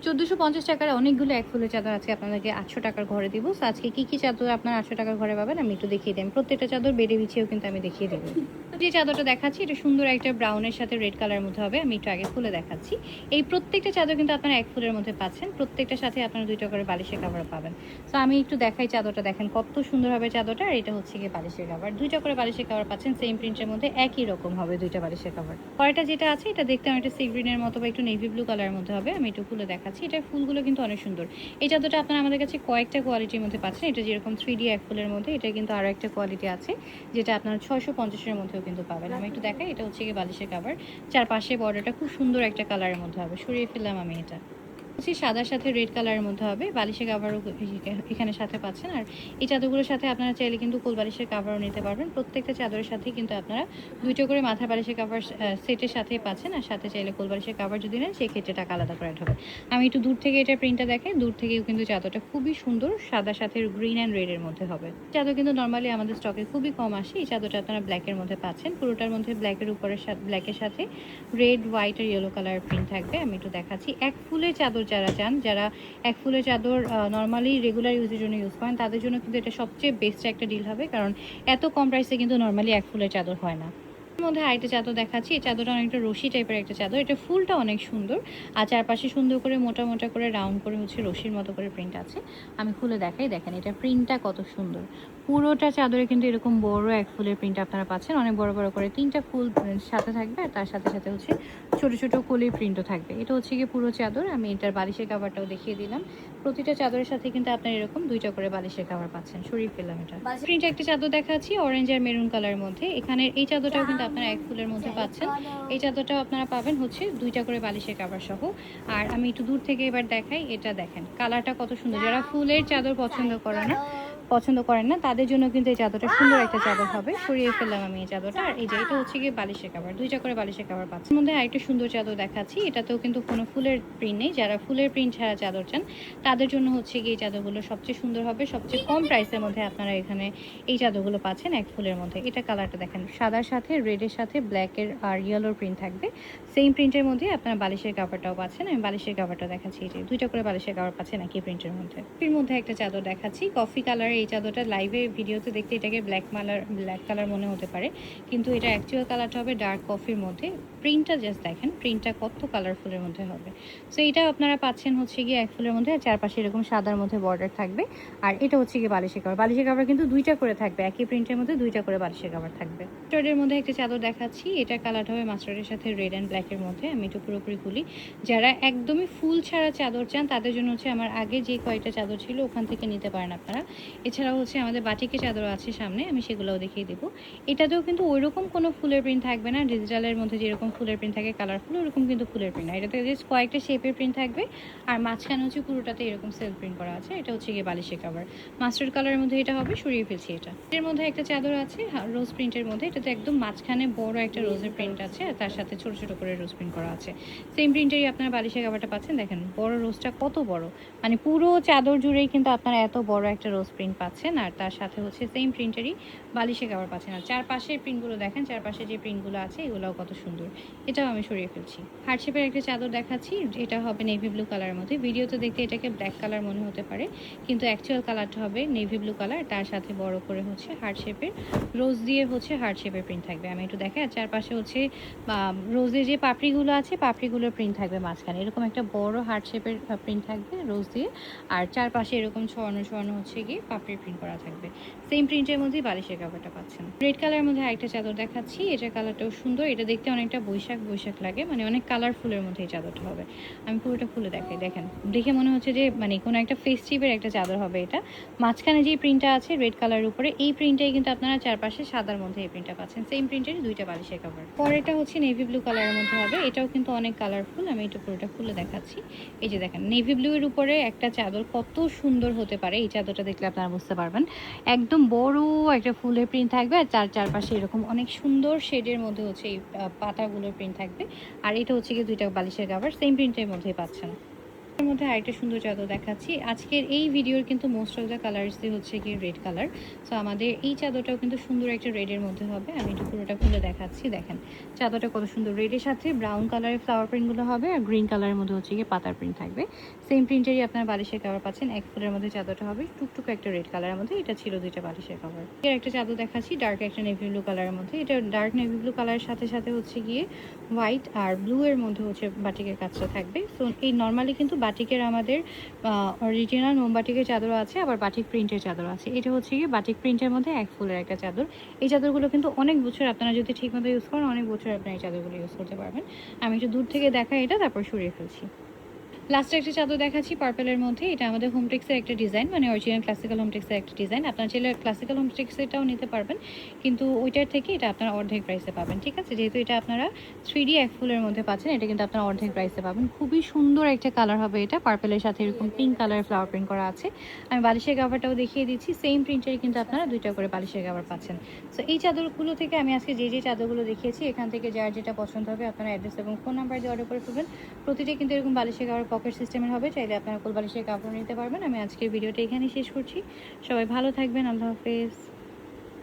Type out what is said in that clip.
1450 টাকার অনেকগুলো এক ফুলের চাদর আজকে আপনাদেরকে 800 টাকার ঘরে দিব। সো আজকে কি চাদর আপনার 800 টাকার ঘরে পাবেন আমি একটু দেখিয়ে দিই। প্রত্যেকটা চাদর বেডে বিছিয়েও কিন্তু আমি দেখিয়ে দেবো। যে চাদরটা দেখাচ্ছি এটা সুন্দর একটা ব্রাউনের সাথে রেড কালারের মধ্যে হবে। আমি একটু আগে খুলে দেখাচ্ছি। এই প্রত্যেকটা চাদর কিন্তু আপনারা এক ফুলের মধ্যে পাচ্ছেন। প্রত্যেকটার সাথে আপনারা 2টা করে বালিশের কভার পাবেন। সো আমি একটু দেখাই চাদরটা, দেখেন কত সুন্দর হবে চাদরটা। আর এটা হচ্ছে গিয়ে বালিশের কভার, 2টা করে বালিশের কভার পাচ্ছেন। সেম প্রিন্টের মধ্যে একই রকম হবে 2টা বালিশের কভার। পরেরটা যেটা আছে এটা দেখতে অনেকটা সি গ্রিনের মতো বা একটু নেভি ব্লু কালারের মধ্যে হবে। আমি একটু খুলে দেখাচ্ছি। এটার ফুলগুলো কিন্তু অনেক সুন্দর। এই চাদরটা আপনারা আমাদের কাছে কয়েকটা কোয়ালিটির মধ্যে পাচ্ছেন। এটা যেরকম 3D এক ফুলের মধ্যে, এটা কিন্তু আরও একটা কোয়ালিটি আছে যেটা আপনারা 650-এর মধ্যেও কিন্তু পাবেন। আমি একটু দেখাই। এটা হচ্ছে গিয়ে বালিশের কভার, চারপাশে বর্ডারটা খুব সুন্দর একটা কালারের মধ্যে হবে। সরিয়ে ফেললাম আমি এটা। সাদার সাথে রেড কালারের মধ্যে হবে। বালিশের কাভারও এখানে সাথে পাচ্ছেন। আর এই চাদরগুলোর সাথে আপনারা চাইলে কিন্তু কোল বালিশের কাভারও নিতে পারবেন। প্রত্যেকটা চাদরের সাথেই কিন্তু আপনারা 2টা করে মাথার বালিশের কাভার সেটের সাথেই পাচ্ছেন। আর সাথে চাইলে কোল বালিশের কাভার যদি নেন সেক্ষেত্রে টাকা আলাদা করে হবে। আমি একটু দূর থেকে এটা প্রিন্টটা দেখাই। দূর থেকেও কিন্তু চাদরটা খুবই সুন্দর, সাদার সাথে গ্রিন অ্যান্ড রেডের মধ্যে হবে। চাদর কিন্তু নর্মালি আমাদের স্টকে খুবই কম আসে। এই চাদরটা আপনারা ব্ল্যাকের মধ্যে পাচ্ছেন। পুরোটার মধ্যে ব্ল্যাকের উপরে ব্ল্যাকের সাথে রেড, হোয়াইট আর ইয়েলো কালার প্রিন্ট থাকবে। আমি একটু দেখাচ্ছি। এক ফুলের চাদর যারা চান, যারা এক ফুলের চাদর নর্মালি রেগুলার ইউজের জন্য ইউজ করেন, তাদের জন্য কিন্তু এটা সবচেয়ে বেস্ট একটা ডিল হবে, কারণ এত কম প্রাইসে কিন্তু নর্মালি এক ফুলের চাদর হয় না। এর মধ্যে আরেকটা চাদর দেখাচ্ছি। এই চাদরটা অনেকটা রশি টাইপের একটা চাদর। এটা ফুলটা অনেক সুন্দর আর চারপাশে সুন্দর করে মোটা মোটা করে রাউন্ড করে হচ্ছে রশির মতো করে প্রিন্ট আছে। আমি খুলে দেখাই, দেখেন এটা প্রিন্টটা কত সুন্দর। পুরোটা চাদরে কিন্তু এরকম বড় এক ফুলের প্রিন্ট আপনারা পাচ্ছেন। অনেক বড় বড় করে 3টা ফুল সাথে থাকবে আর তার সাথে সাথে হচ্ছে ছোট ছোট কলির প্রিন্টও থাকবে। এটা হচ্ছে গিয়ে পুরো চাদর। আমি এটার বালিশের কাভারটাও দেখিয়ে দিলাম। প্রতিটা চাদরের সাথে কিন্তু আপনার এরকম 2টা করে বালিশের কাভার পাচ্ছেন। সরিয়ে ফেললাম এটা। প্রিন্টে একটা চাদর দেখাচ্ছি অরেঞ্জ আর মেরুন কালারের মধ্যে। এখানে এই চাদরটাও কিন্তু আপনারা এক ফুলের মধ্যে পাচ্ছেন। এই চাদরটাও আপনারা পাবেন হচ্ছে 2টা করে বালিশের কাভার সহ। আর আমি একটু দূর থেকে এবার দেখাই। এটা দেখেন কালারটা কত সুন্দর। যারা ফুলের চাদর পছন্দ করেন না তাদের জন্য কিন্তু এই চাদরটা সুন্দর একটা চাদর হবে। সরিয়ে ফেললাম আমি এই চাদরটা। আর এই যে এটা হচ্ছে গিয়ে বালিশের কাভার, 2টা করে বালিশের কাভার পাচ্ছেন। মধ্যে আরেকটা সুন্দর চাদর দেখাচ্ছি। এটাতেও কিন্তু কোনো ফুলের প্রিন্ট নেই। যারা ফুলের প্রিন্ট ছাড়া চাদর চান তাদের জন্য হচ্ছে গিয়ে এই চাদরগুলো সবচেয়ে সুন্দর হবে। সবচেয়ে কম প্রাইসের মধ্যে আপনারা এখানে এই চাদরগুলো পাচ্ছেন এক ফুলের মধ্যে। এটা কালারটা দেখেন, সাদার সাথে রেডের সাথে ব্ল্যাকের আর ইয়েলোর প্রিন্ট থাকবে। সেম প্রিন্টের মধ্যে আপনারা বালিশের কাভারটাও পাচ্ছেন। আমি বালিশের কাভারটা দেখাচ্ছি। এই যে 2টা করে বালিশের কাভার পাচ্ছেন একই প্রিন্টের মধ্যে। এর মধ্যে একটা চাদর দেখাচ্ছি কফি কালার। এই চাদরটা লাইভে ভিডিওতে দেখতে এটাকে ব্ল্যাক কালার মনে হতে পারে, কিন্তু এটা অ্যাকচুয়াল কালারটা হবে ডার্ক কফির মধ্যে। প্রিন্টটা জাস্ট দেখেন, প্রিন্টটা কত কালারফুলের মধ্যে হবে। সো এটা আপনারা পাচ্ছেন হচ্ছে গিয়ে এক ফুলের মধ্যে। আর চারপাশে এরকম সাদার মধ্যে বর্ডার থাকবে। আর এটা হচ্ছে গিয়ে বালিশের কাভার। বালিশের কাভার কিন্তু 2টা করে থাকবে, একই প্রিন্টের মধ্যে 2টা করে বালিশের কাভার থাকবে। মাস্টার্ডের মধ্যে একটা চাদর দেখাচ্ছি। এটা কালারটা হবে মাস্টার্ডের সাথে রেড অ্যান্ড ব্ল্যাকের মধ্যে। আমি একটু পুরোপুরি খুলি। যারা একদমই ফুল ছাড়া চাদর চান তাদের জন্য হচ্ছে আমার আগে যে কয়েকটা চাদর ছিল ওখান থেকে নিতে পারেন আপনারা। এছাড়াও হচ্ছে আমাদের বাটিকের চাদর আছে সামনে, আমি সেগুলোও দেখিয়ে দেবো। এটাতেও কিন্তু ওইরকম কোনো ফুলের প্রিন্ট থাকবে না। ডিজিটালের মধ্যে যেরকম ফুলের প্রিন্ট থাকে কালারফুল, ওরকম কিন্তু ফুলের প্রিন্ট না। এটাতে জাস্ট কয়েকটা শেপের প্রিন্ট থাকবে। আর মাঝখানে হচ্ছে পুরোটাতে এরকম সেলফ প্রিন্ট করা আছে। এটা হচ্ছে গিয়ে বালিশের কাভার। মাস্টার্ড কালারের মধ্যে এটা হবে। সরিয়ে ফেলছি এটা। এর মধ্যে একটা চাদর আছে রোজ প্রিন্টের মধ্যে। এটাতে একদম মাঝখানে বড় একটা রোজের প্রিন্ট আছে আর তার সাথে ছোট ছোট করে রোজ প্রিন্ট করা আছে। সেম প্রিন্টেরই আপনার বালিশের কাভারটা পাচ্ছেন। দেখেন বড় রোজটা কত বড়, মানে পুরো চাদর জুড়েই কিন্তু আপনারা এত বড় একটা রোজ প্রিন্ট পাচ্ছেন। আর তার সাথে হচ্ছে সেম প্রিন্টেরই বালিশের কাভার পাচ্ছেন। আর চারপাশের প্রিন্টগুলো দেখেন, চারপাশে যে প্রিন্টগুলো আছে এগুলোও কত সুন্দর। এটাও আমি সরিয়ে ফেলছি। হার্ট শেপের একটা চাদর দেখাচ্ছি। এটা হবে নেভি ব্লু কালারের মধ্যে। ভিডিওতে দেখতে এটাকে ব্ল্যাক কালার মনে হতে পারে, কিন্তু অ্যাকচুয়াল কালারটা হবে নেভি ব্লু কালার। তার সাথে বড় করে হচ্ছে হার্ট শেপের রোজ দিয়ে হচ্ছে হার্ট শেপের প্রিন্ট থাকবে। আমি একটু দেখাই। আর চারপাশে হচ্ছে রোজের যে পাপড়িগুলো আছে পাপড়িগুলোর প্রিন্ট থাকবে মাঝখানে। এরকম একটা বড় হার্ট শেপের প্রিন্ট থাকবে রোজ দিয়ে। আর চারপাশে এরকম ছড়ানো ছড়ানো হচ্ছে গিয়ে পাপড়ির প্রিন্ট করা থাকবে। সেম প্রিন্টের মধ্যেই বালিশের কাভারটা পাচ্ছেন। রেড কালারের মধ্যে আরেকটা চাদর দেখাচ্ছি। এটা কালারটাও সুন্দর। এটা দেখতে অনেকটা বৈশাখ বৈশাখ লাগে, মানে অনেক কালারফুলের মধ্যে এই চাদরটা হবে। আমি পুরোটা খুলে দেখাই। দেখেন দেখে মনে হচ্ছে যে মানে কোনো একটা ফেস্টিভের একটা চাদর হবে এটা। মাঝখানে যে প্রিন্টটা আছে রেড কালারের উপরে, এই প্রিন্টটাই কিন্তু আপনারা চারপাশে সাদার মধ্যে এই প্রিন্টটা পাচ্ছেন। সেম প্রিন্টের 2টা বালিশের কাভার। পরেরটা হচ্ছে নেভি ব্লু কালারের মধ্যে হবে। এটাও কিন্তু অনেক কালারফুল। আমি একটু পুরোটা খুলে দেখাচ্ছি। এই যে দেখেন নেভি ব্লু এর উপরে একটা চাদর কত সুন্দর হতে পারে। এই চাদরটা দেখলে আপনারা বুঝতে পারবেন। একদম বড় একটা ফুলের প্রিন্ট থাকবে আর চারপাশে এরকম অনেক সুন্দর শেডের মধ্যে হচ্ছে এই পাতাগুলোর প্রিন্ট থাকবে। আর এটা হচ্ছে কি 2টা বালিশের কাভার। সেম প্রিন্টের মধ্যেই পাচ্ছেন। এর মধ্যে আরেকটা সুন্দর চাদর দেখাচ্ছি। আজকের এই ভিডিওর কিন্তু মোস্ট অফ দ্য কালার্সই হচ্ছে কি রেড কালার। সো আমাদের এই চাদরটাও কিন্তু সুন্দর একটা রেডের মধ্যে হবে। আমি একটু পুরোটা খুলে দেখাচ্ছি। দেখেন চাদরটা কত সুন্দর, রেডের সাথে ব্রাউন কালারের ফ্লাওয়ার প্রিন্টগুলো হবে আর গ্রিন কালারের মধ্যে হচ্ছে গিয়ে পাতার প্রিন্ট থাকবে। সেম প্রিন্টেরই আপনার বালিশের কভার পাচ্ছেন। এক ফুলের মধ্যে চাদরটা হবে টুকটুক একটা রেড কালারের মধ্যে। এটা ছিল 2টা বালিশের কভার। এর একটা চাদর দেখাচ্ছি ডার্ক একটা নেভি ব্লু কালারের মধ্যে। এটা ডার্ক নেভি ব্লু কালারের সাথে সাথে হচ্ছে গিয়ে হোয়াইট আর ব্লু এর মধ্যে হচ্ছে বাটিকের কাজটা থাকবে। সো এই নর্মালি কিন্তু বাটিকের আমাদের অরিজিনাল মোমবাটিকের চাদর আছে, আবার বাটিক প্রিন্টের চাদর আছে। এটা হচ্ছে গিয়ে বাটিক প্রিন্টের মধ্যে এক ফুলের একটা চাদর। এই চাদরগুলো কিন্তু অনেক বছর আপনারা যদি ঠিকমতো ইউজ করেন, অনেক বছর আপনারা এই চাদরগুলো ইউজ করতে পারবেন। আমি একটু দূর থেকে দেখাই এটা, তারপর সরিয়ে ফেলছি। লাস্টে একটা চাদর দেখাচ্ছি পার্পেলের মধ্যে। এটা আমাদের হোমটেক্সের একটা ডিজাইন, মানে অরিজিনাল ক্লাসিক্যাল হোমটেক্সের একটা ডিজাইন। আপনার চাইলে ক্লাসিক্যাল হোমটেক্সেরটাও নিতে পারবেন, কিন্তু ওইটার থেকে এটা আপনারা অর্ধেক প্রাইসে পাবেন। ঠিক আছে, যেহেতু এটা আপনারা 3D এক ফুলের মধ্যে পাচ্ছেন, এটা কিন্তু আপনারা অর্ধেক প্রাইসে পাবেন। খুবই সুন্দর একটা কালার হবে এটা, পার্পেলের সাথে এরকম পিঙ্ক কালারের ফ্লাওয়ার প্রিন্ট করা আছে। আমি বালিশের কাভারটাও দেখিয়ে দিচ্ছি, সেম প্রিন্টের কিন্তু আপনারা 2টা করে বালিশের কাভার পাচ্ছেন। সো এই চাদরগুলো থেকে আমি আজকে যে চাদরগুলো দেখিয়েছি, এখান থেকে যার যেটা পছন্দ হবে আপনারা অ্যাড্রেস এবং ফোন নাম্বার দিয়ে অর্ডার করে ফেলবেন। প্রতিটা কিন্তু এরকম বালিশের কাভার পকেট সিস্টেমের হবে, চাইলে আপনারা কোল বালিশের কাপড় নিতে পারবেন। আমি আজকের ভিডিওটা এখানেই শেষ করছি। সবাই ভালো থাকবেন, আল্লাহ হাফেজ।